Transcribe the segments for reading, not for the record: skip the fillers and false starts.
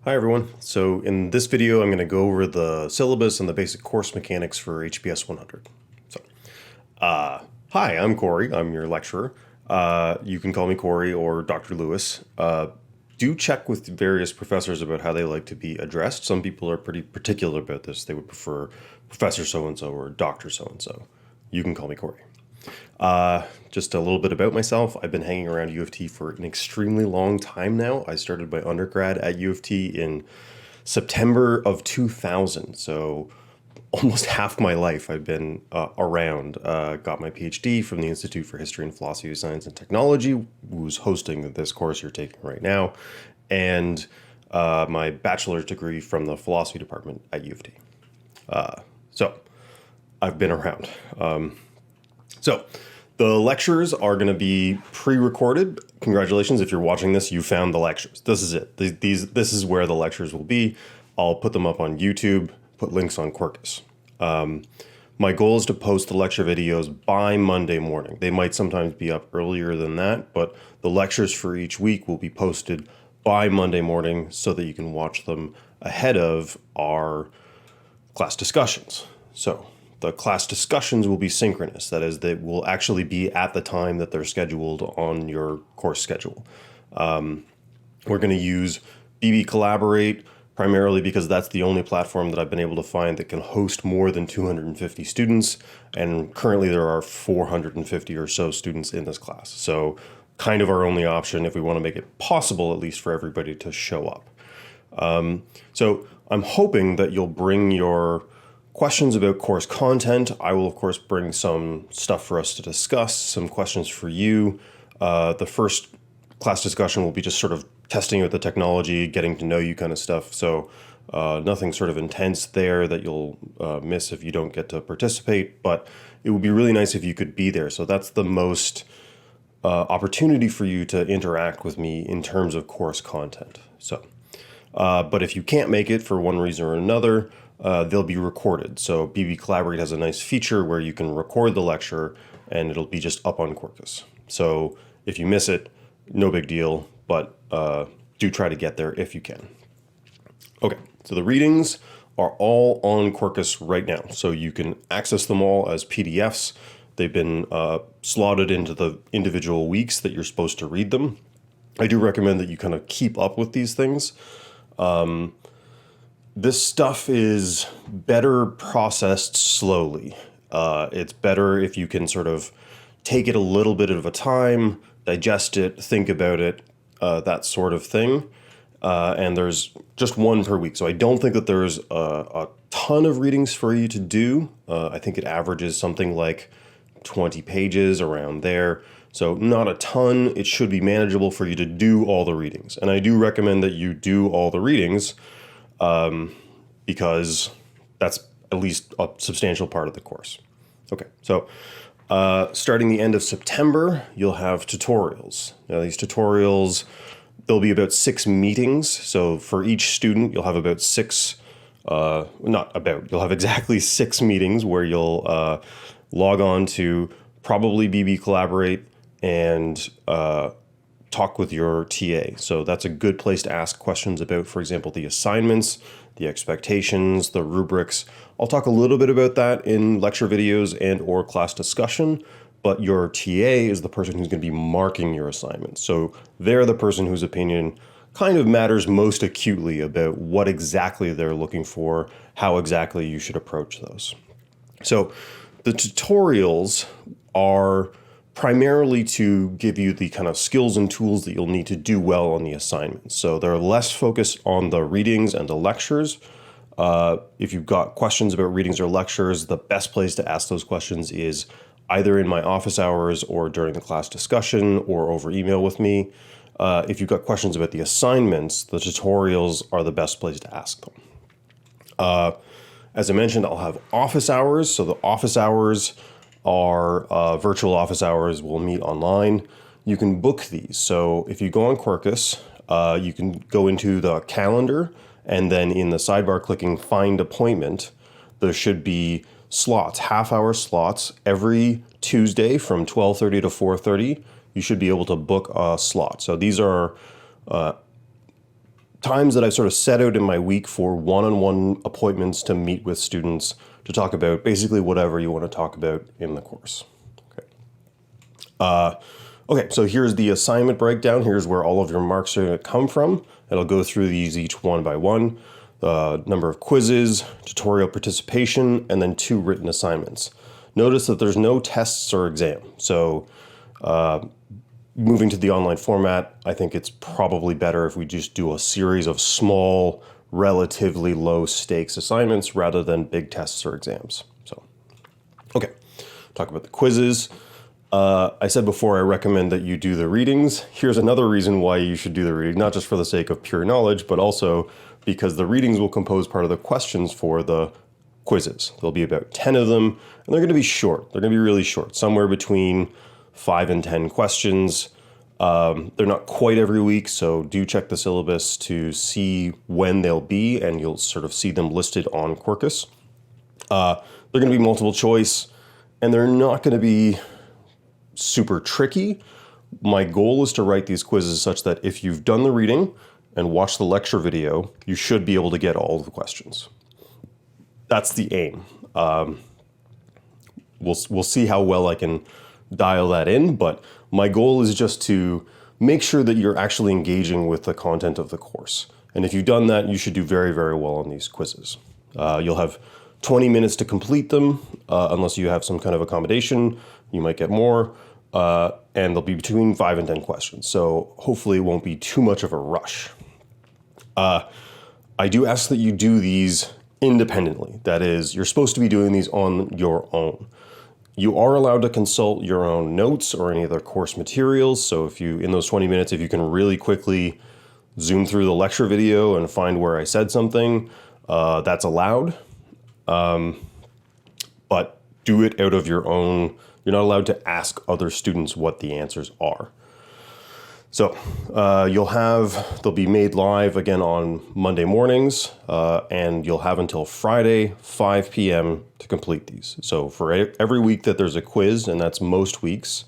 Hi everyone. So in this video, I'm going to go over the syllabus and the basic course mechanics for HPS 100. So, hi, I'm Corey. I'm your lecturer. You can call me Corey or Dr. Lewis. Do check with various professors about how they like to be addressed. Some people are pretty particular about this. They would prefer Professor so-and-so or Dr. so-and-so. You can call me Corey. Just a little bit about myself. I've been hanging around U of T for an extremely long time now. I started my undergrad at U of T in September of 2000. So almost half my life I've been around. Got my PhD from the Institute for History and Philosophy of Science and Technology, who's hosting this course you're taking right now, and my bachelor's degree from the philosophy department at U of T. So I've been around. So the lectures are going to be pre-recorded. Congratulations, if you're watching this, you found the lectures. This is it. This is where the lectures will be. I'll put them up on YouTube, put links on Quarkus. My goal is to post the lecture videos by Monday morning. They might sometimes be up earlier than that, but the lectures for each week will be posted by Monday morning so that you can watch them ahead of our class discussions. So the class discussions will be synchronous. That is, they will actually be at the time that they're scheduled on your course schedule. We're going to use BB Collaborate primarily because that's the only platform that I've been able to find that can host more than 250 students. And currently there are 450 or so students in this class. So kind of our only option if we want to make it possible, at least for everybody to show up. So I'm hoping that you'll bring your questions about course content. I will, of course, bring some stuff for us to discuss, some questions for you. The first class discussion will be just sort of testing out the technology, getting to know you kind of stuff. So nothing sort of intense there that you'll miss if you don't get to participate. But it would be really nice if you could be there. So that's the most opportunity for you to interact with me in terms of course content. So, but if you can't make it for one reason or another, they'll be recorded. So BB Collaborate has a nice feature where you can record the lecture and it'll be just up on Quarkus. So if you miss it, no big deal, but do try to get there if you can. Okay, so the readings are all on Quarkus right now. So you can access them all as PDFs. They've been slotted into the individual weeks that you're supposed to read them. I do recommend that you kind of keep up with these things. This stuff is better processed slowly. It's better if you can sort of take it a little bit of a time, digest it, think about it, that sort of thing. And there's just one per week. So I don't think that there's a ton of readings for you to do. I think it averages something like 20 pages around there. So not a ton. It should be manageable for you to do all the readings. And I do recommend that you do all the readings because that's at least a substantial part of the course. Okay, so starting the end of September, you'll have tutorials. Now these tutorials, there'll be about 6 meetings. So for each student, you'll have about 6, you'll have exactly 6 meetings where you'll log on to probably BB Collaborate and talk with your TA. So that's a good place to ask questions about, for example, the assignments, the expectations, the rubrics. I'll talk a little bit about that in lecture videos and or class discussion, but your TA is the person who's going to be marking your assignments. So they're the person whose opinion kind of matters most acutely about what exactly they're looking for, how exactly you should approach those. So the tutorials are primarily to give you the kind of skills and tools that you'll need to do well on the assignments. So they're less focused on the readings and the lectures. If you've got questions about readings or lectures, the best place to ask those questions is either in my office hours or during the class discussion or over email with me. If you've got questions about the assignments, the tutorials are the best place to ask them. As I mentioned, I'll have office hours. So the office hours are virtual office hours. We'll meet online. You can book these. So if you go on Quarkus, you can go into the calendar and then in the sidebar clicking find appointment, there should be slots, half-hour slots every Tuesday from 12:30 to 4:30. You should be able to book a slot. So these are times that I've sort of set out in my week for one-on-one appointments to meet with students to talk about basically whatever you want to talk about in the course. Okay, so here's the assignment breakdown. Here's where all of your marks are going to come from. And I'll go through these each one by one. Number of quizzes, tutorial participation, and then 2 written assignments. Notice that there's no tests or exam. So moving to the online format, I think it's probably better if we just do a series of small, relatively low stakes assignments rather than big tests or exams. So, okay, talk about the quizzes. I said before I recommend that you do the readings. Here's another reason why you should do the reading, not just for the sake of pure knowledge, but also because the readings will compose part of the questions for the quizzes. There'll be about 10 of them, and they're going to be short. They're going to be really short, somewhere between 5 and 10 questions. They're not quite every week, so do check the syllabus to see when they'll be, and you'll sort of see them listed on Quarkus. They're going to be multiple choice, and they're not going to be super tricky. My goal is to write these quizzes such that if you've done the reading and watched the lecture video, you should be able to get all of the questions. That's the aim. We'll see how well I can dial that in, but my goal is just to make sure that you're actually engaging with the content of the course. And if you've done that, you should do very, very well on these quizzes. You'll have 20 minutes to complete them, unless you have some kind of accommodation. You might get more. And they'll be between 5 and 10 questions. So hopefully it won't be too much of a rush. I do ask that you do these independently. That is, you're supposed to be doing these on your own. You are allowed to consult your own notes or any other course materials. So if you, in those 20 minutes, if you can really quickly zoom through the lecture video and find where I said something, that's allowed. But do it out of your own. You're not allowed to ask other students what the answers are. So they'll be made live again on Monday mornings, and you'll have until Friday, 5 p.m. to complete these. So for every week that there's a quiz, and that's most weeks,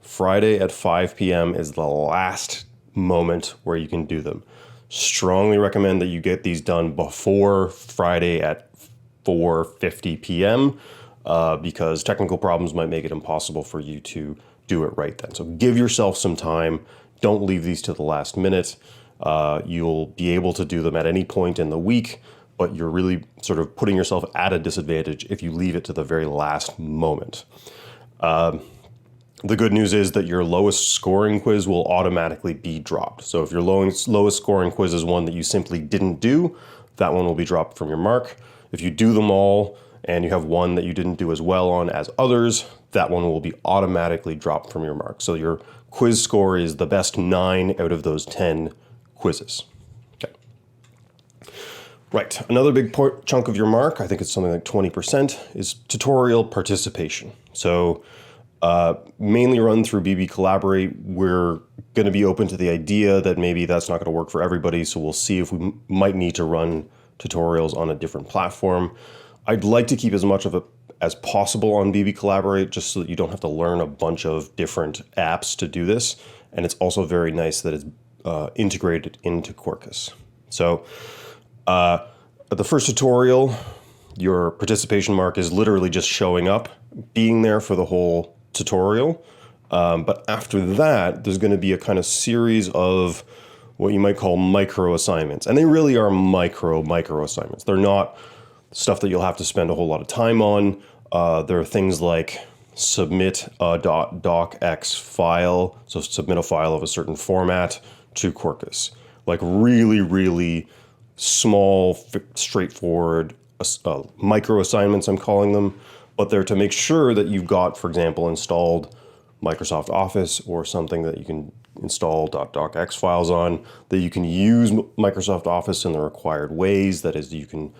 Friday at 5 p.m. is the last moment where you can do them. Strongly recommend that you get these done before Friday at 4:50 p.m. Because technical problems might make it impossible for you to do it right then. So give yourself some time. Don't leave these to the last minute. You'll be able to do them at any point in the week, but you're really sort of putting yourself at a disadvantage if you leave it to the very last moment. The good news is that your lowest scoring quiz will automatically be dropped. So if your lowest scoring quiz is one that you simply didn't do, that one will be dropped from your mark. If you do them all and you have one that you didn't do as well on as others, that one will be automatically dropped from your mark. So your quiz score is the best 9 out of those 10 quizzes. Okay. Right, another big chunk of your mark, I think it's something like 20%, is tutorial participation. So mainly run through BB Collaborate. We're going to be open to the idea that maybe that's not going to work for everybody, so we'll see if we might need to run tutorials on a different platform. I'd like to keep as much of it as possible on BB Collaborate, just so that you don't have to learn a bunch of different apps to do this. And it's also very nice that it's integrated into Quarkus. So the first tutorial, your participation mark is literally just showing up, being there for the whole tutorial. But after that, there's going to be a kind of series of what you might call micro assignments. And they really are micro assignments. They're not stuff that you'll have to spend a whole lot of time on. There are things like submit a .docx file, so submit a file of a certain format to Quarkus. Like really, really small, straightforward micro assignments, I'm calling them, but they're to make sure that you've got, for example, installed Microsoft Office or something that you can install .docx files on, that you can use Microsoft Office in the required ways. That is, you can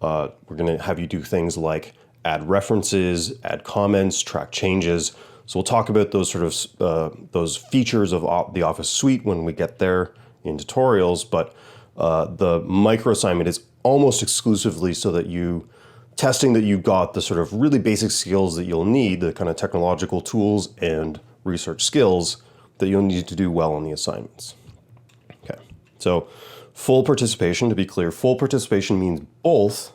we're going to have you do things like add references, add comments, track changes. So we'll talk about those sort of those features of the Office suite when we get there in tutorials. But the micro assignment is almost exclusively so that testing that you've got the sort of really basic skills that you'll need, the kind of technological tools and research skills that you'll need to do well on the assignments. Okay, so full participation, to be clear, full participation means both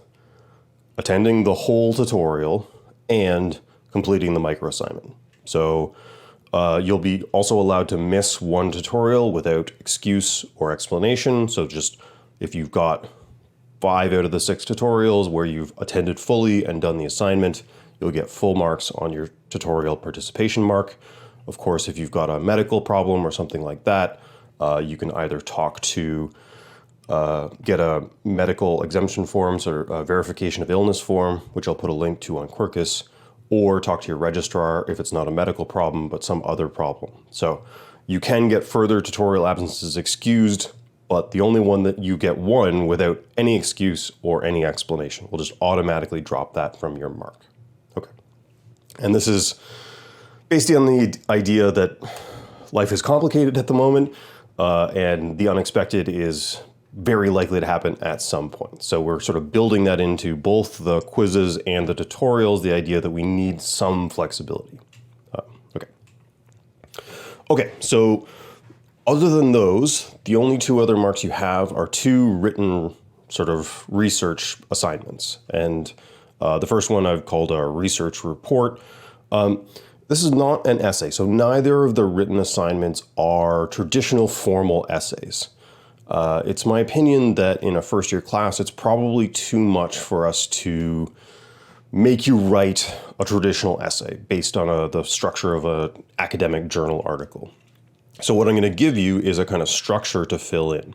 attending the whole tutorial and completing the micro assignment. So you'll be also allowed to miss one tutorial without excuse or explanation. So just if you've got 5 out of the 6 tutorials where you've attended fully and done the assignment, you'll get full marks on your tutorial participation mark. Of course, if you've got a medical problem or something like that, you can either talk to get a medical exemption form, or a verification of illness form, which I'll put a link to on Quirkus, or talk to your registrar if it's not a medical problem, but some other problem. So you can get further tutorial absences excused, but the only one that you get one without any excuse or any explanation. We'll just automatically drop that from your mark. Okay. And this is based on the idea that life is complicated at the moment, and the unexpected is very likely to happen at some point. So we're sort of building that into both the quizzes and the tutorials, the idea that we need some flexibility. Okay, so other than those, the only 2 other marks you have are 2 written sort of research assignments. And the first one I've called a research report. This is not an essay, so neither of the written assignments are traditional formal essays. It's my opinion that in a first-year class, it's probably too much for us to make you write a traditional essay based on the structure of an academic journal article. So what I'm going to give you is a kind of structure to fill in.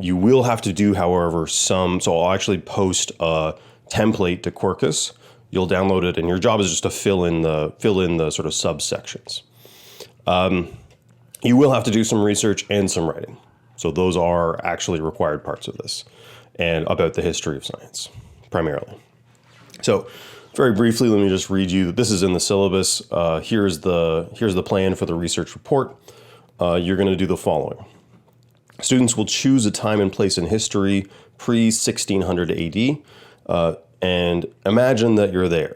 You will have to do, however, so I'll actually post a template to Quirkus. You'll download it, and your job is just to fill in the sort of subsections. You will have to do some research and some writing. So those are actually required parts of this, and about the history of science, primarily. So very briefly, let me just read you. This is in the syllabus. Here's the plan for the research report. You're going to do the following. Students will choose a time and place in history pre-1600 AD, and imagine that you're there.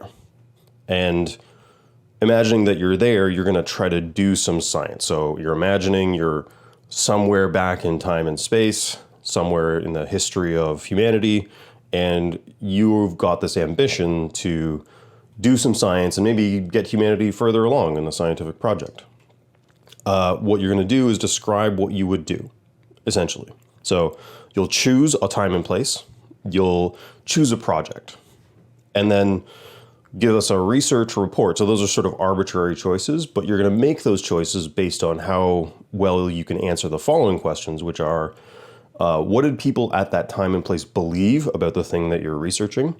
And imagining that you're there, you're going to try to do some science. So you're imagining you're somewhere back in time and space, somewhere in the history of humanity, and you've got this ambition to do some science and maybe get humanity further along in the scientific project. What you're going to do is describe what you would do, essentially. So you'll choose a time and place, you'll choose a project, and then give us a research report. So those are sort of arbitrary choices, but you're going to make those choices based on how well you can answer the following questions, which are, what did people at that time and place believe about the thing that you're researching?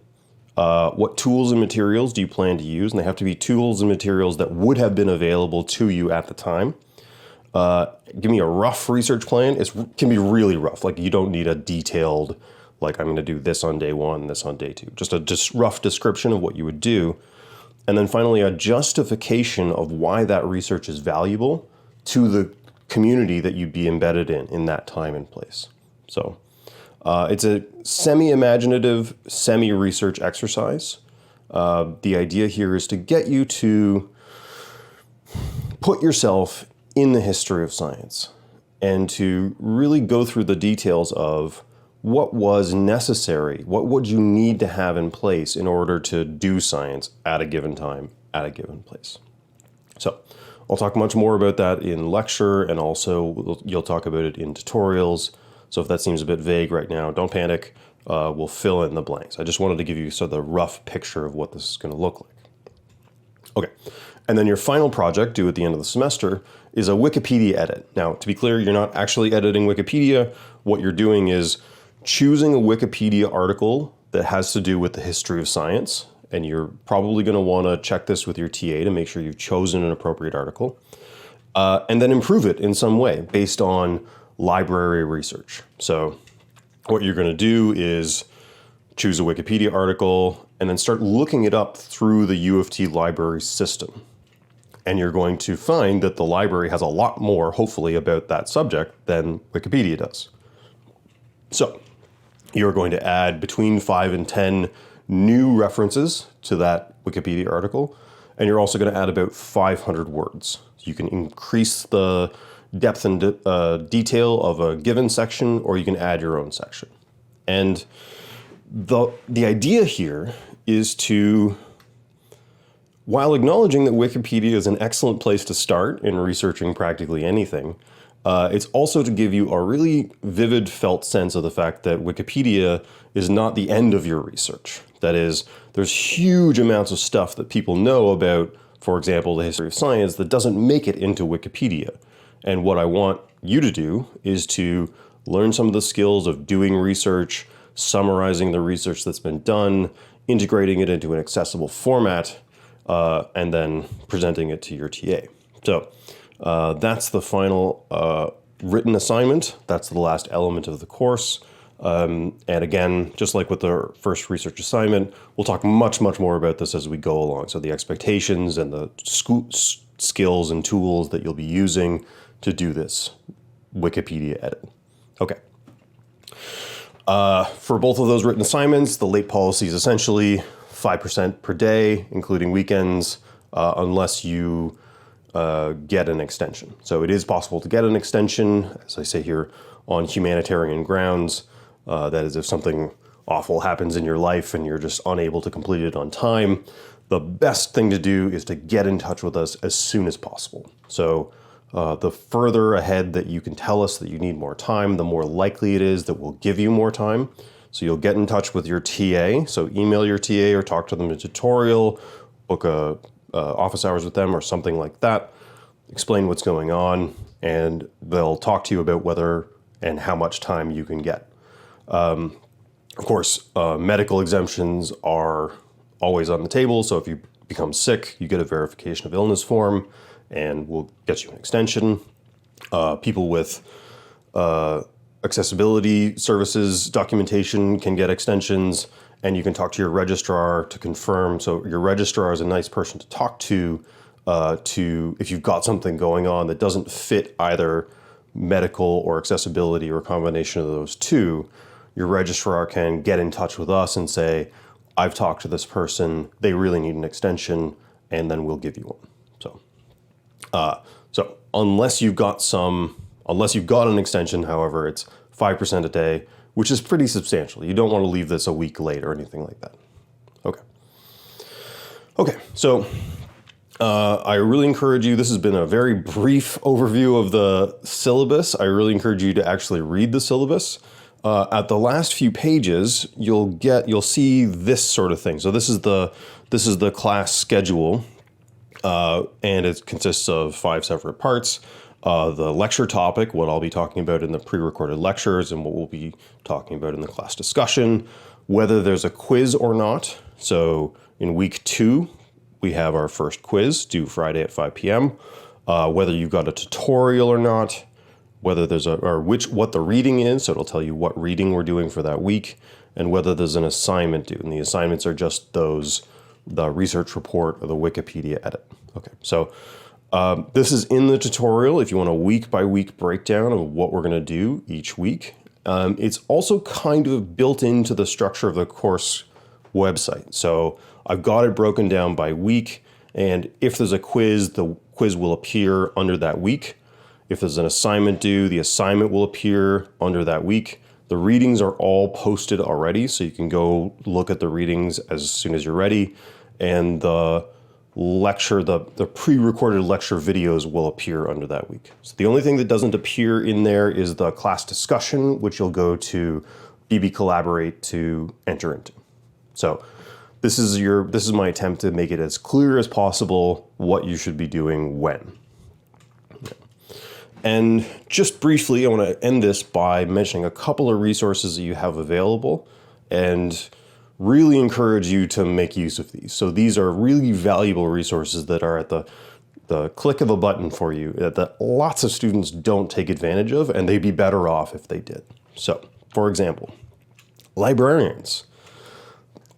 What tools and materials do you plan to use? And they have to be tools and materials that would have been available to you at the time. Give me a rough research plan. It can be really rough. Like, you don't need a detailed, like, I'm going to do this on day 1, this on day 2. Just a rough description of what you would do. And then finally, a justification of why that research is valuable to the community that you'd be embedded in that time and place. So it's a semi-imaginative, semi-research exercise. The idea here is to get you to put yourself in the history of science and to really go through the details of what was necessary, what would you need to have in place in order to do science at a given time, at a given place. So I'll talk much more about that in lecture, and also you'll talk about it in tutorials. So if that seems a bit vague right now, don't panic. We'll fill in the blanks. I just wanted to give you sort of the rough picture of what this is going to look like. Okay, and then your final project due at the end of the semester is a Wikipedia edit. Now, to be clear, you're not actually editing Wikipedia. What you're doing is choosing a Wikipedia article that has to do with the history of science, and you're probably going to want to check this with your TA to make sure you've chosen an appropriate article, and then improve it in some way based on library research. So what you're going to do is choose a Wikipedia article and then start looking it up through the U of T library system. And you're going to find that the library has a lot more, hopefully, about that subject than Wikipedia does. So you're going to add between 5 and 10 new references to that Wikipedia article, and you're also going to add about 500 words. You can increase the depth and detail of a given section, or you can add your own section. And the idea here is to, while acknowledging that Wikipedia is an excellent place to start in researching practically anything, it's also to give you a really vivid felt sense of the fact that Wikipedia is not the end of your research. That is, there's huge amounts of stuff that people know about, for example, the history of science, that doesn't make it into Wikipedia. And what I want you to do is to learn some of the skills of doing research, summarizing the research that's been done, integrating it into an accessible format, and then presenting it to your TA. So that's the final written assignment. That's the last element of the course. And again, just like with the first research assignment, we'll talk much more about this as we go along. So the expectations and the skills and tools that you'll be using to do this Wikipedia edit. Okay. For both of those written assignments, the late policy is essentially 5% per day, including weekends, unless you get an extension. So it is possible to get an extension, as I say here, on humanitarian grounds. That is, if something awful happens in your life and you're just unable to complete it on time, the best thing to do is to get in touch with us as soon as possible. So the further ahead that you can tell us that you need more time, the more likely it is that we'll give you more time. So you'll get in touch with your TA. So email your TA or talk to them in a tutorial, book office hours with them or something like that. Explain what's going on, and they'll talk to you about whether and how much time you can get. Of course, medical exemptions are always on the table. So if you become sick, you get a verification of illness form, and we'll get you an extension. People with accessibility services documentation can get extensions, and you can talk to your registrar to confirm. So your registrar is a nice person to talk to if you've got something going on that doesn't fit either medical or accessibility or a combination of those two. Your registrar can get in touch with us and say, I've talked to this person, they really need an extension, and then we'll give you one. So unless you've got an extension, however, it's 5% a day, which is pretty substantial. You don't want to leave this a week late or anything like that. Okay, so I really encourage you, this has been a very brief overview of the syllabus. I really encourage you to actually read the syllabus. At the last few pages, you'll see this sort of thing. So this is the class schedule, and it consists of 5 separate parts. The lecture topic, what I'll be talking about in the pre-recorded lectures and what we'll be talking about in the class discussion, whether there's a quiz or not. So in week 2, we have our first quiz due Friday at 5 p.m. Whether you've got a tutorial or not, whether there's what the reading is, so it'll tell you what reading we're doing for that week, and whether there's an assignment due. And the assignments are just the research report or the Wikipedia edit. Okay, so this is in the tutorial if you want a week-by-week breakdown of what we're going to do each week. It's also kind of built into the structure of the course website. So I've got it broken down by week, and if there's a quiz, the quiz will appear under that week. If there's an assignment due, the assignment will appear under that week. The readings are all posted already, so you can go look at the readings as soon as you're ready. And the lecture, the pre-recorded lecture videos will appear under that week. So the only thing that doesn't appear in there is the class discussion, which you'll go to BB Collaborate to enter into. So this is my attempt to make it as clear as possible what you should be doing when. And just briefly, I want to end this by mentioning a couple of resources that you have available and really encourage you to make use of these. So these are really valuable resources that are at the click of a button for you that lots of students don't take advantage of, and they'd be better off if they did. So, for example, librarians.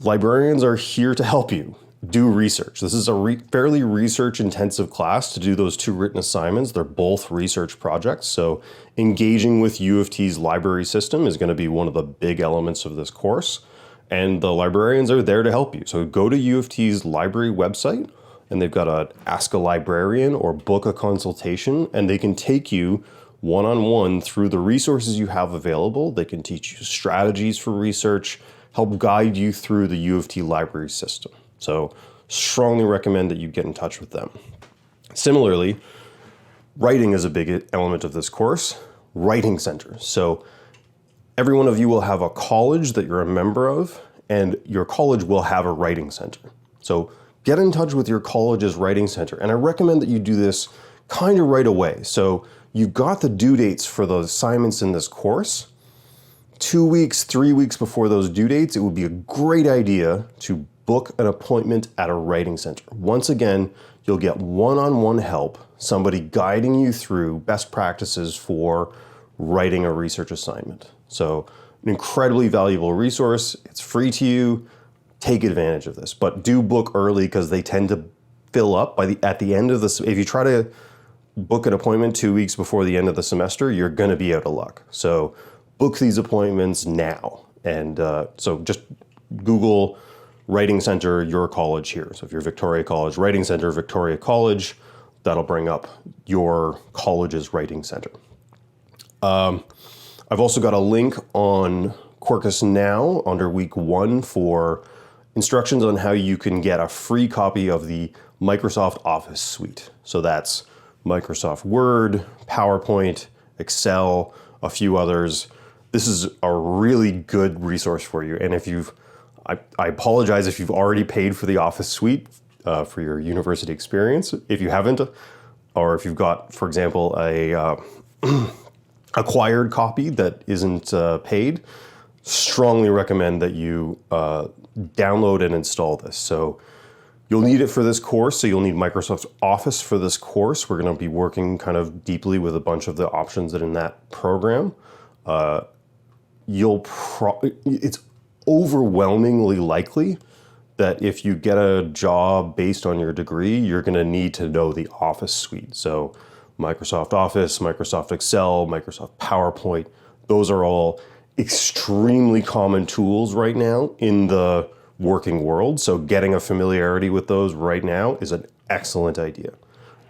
Librarians are here to help you do research. This is a fairly research-intensive class to do those 2 written assignments. They're both research projects, so engaging with U of T's library system is going to be one of the big elements of this course, and the librarians are there to help you. So go to U of T's library website and they've got a Ask a Librarian or book a consultation, and they can take you one-on-one through the resources you have available. They can teach you strategies for research, help guide you through the U of T library system. So strongly recommend that you get in touch with them. Similarly, writing is a big element of this course. Writing Center. So every one of you will have a college that you're a member of, and your college will have a writing center. So get in touch with your college's writing center. And I recommend that you do this kind of right away. So you got the due dates for the assignments in this course. 2 weeks, 3 weeks before those due dates, it would be a great idea to book an appointment at a writing center. Once again, you'll get one-on-one help, somebody guiding you through best practices for writing a research assignment. So an incredibly valuable resource. It's free to you. Take advantage of this, but do book early because they tend to fill up at the end of this. If you try to book an appointment 2 weeks before the end of the semester, you're going to be out of luck. So book these appointments now. And so just Google Writing Center, your college here. So if you're Victoria College, Writing Center, Victoria College, that'll bring up your college's Writing Center. I've also got a link on Quarkus Now under week 1 for instructions on how you can get a free copy of the Microsoft Office suite. So that's Microsoft Word, PowerPoint, Excel, a few others. This is a really good resource for you. And if I apologize if you've already paid for the Office suite for your university experience. If you haven't, or if you've got, for example, a acquired copy that isn't paid, strongly recommend that you download and install this. So you'll need it for this course. So you'll need Microsoft Office for this course. We're going to be working kind of deeply with a bunch of the options that are in that program. It's overwhelmingly likely that if you get a job based on your degree, you're going to need to know the Office suite. So Microsoft Office, Microsoft Excel, Microsoft PowerPoint, those are all extremely common tools right now in the working world. So getting a familiarity with those right now is an excellent idea.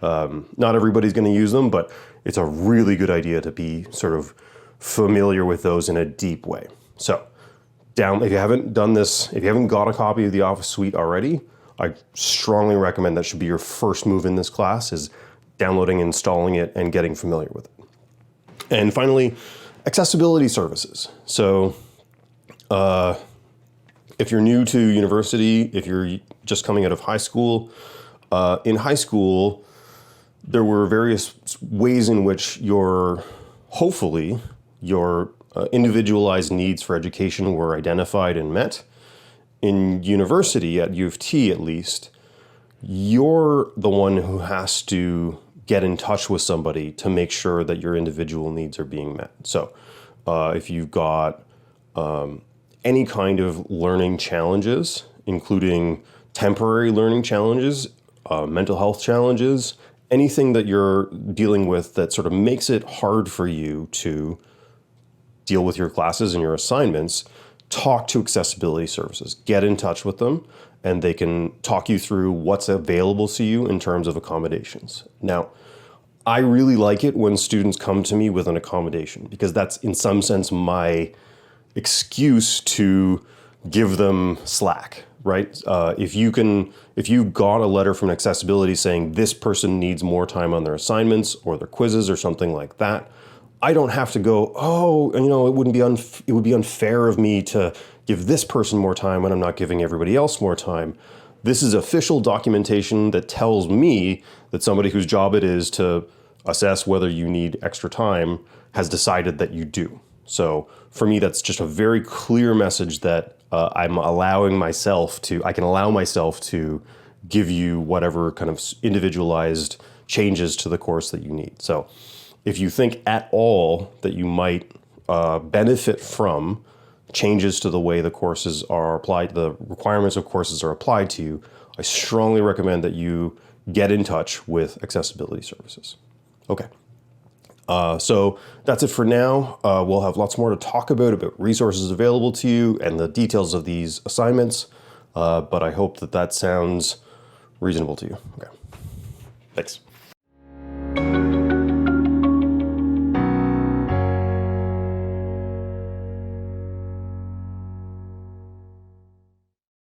Not everybody's going to use them, but it's a really good idea to be sort of familiar with those in a deep way. So if you haven't done this, if you haven't got a copy of the Office suite already, I strongly recommend that should be your first move in this class, is downloading, installing it, and getting familiar with it. And finally, accessibility services. So if you're new to university, if you're just coming out of high school, in high school, there were various ways in which hopefully your individualized needs for education were identified and met. In university, at U of T at least, you're the one who has to get in touch with somebody to make sure that your individual needs are being met. So if you've got any kind of learning challenges, including temporary learning challenges, mental health challenges, anything that you're dealing with that sort of makes it hard for you to deal with your classes and your assignments, talk to accessibility services. Get in touch with them, and they can talk you through what's available to you in terms of accommodations. Now, I really like it when students come to me with an accommodation, because that's in some sense my excuse to give them slack, right? If you got a letter from accessibility saying this person needs more time on their assignments or their quizzes or something like that, I don't have to go, it would be unfair of me to give this person more time when I'm not giving everybody else more time. This is official documentation that tells me that somebody whose job it is to assess whether you need extra time has decided that you do. So for me, that's just a very clear message that I can allow myself to give you whatever kind of individualized changes to the course that you need. So if you think at all that you might benefit from changes to the way the courses are applied, the requirements of courses are applied to you, I strongly recommend that you get in touch with accessibility services. Okay. So that's it for now. We'll have lots more to talk about resources available to you and the details of these assignments. But I hope that sounds reasonable to you? Okay. Thanks.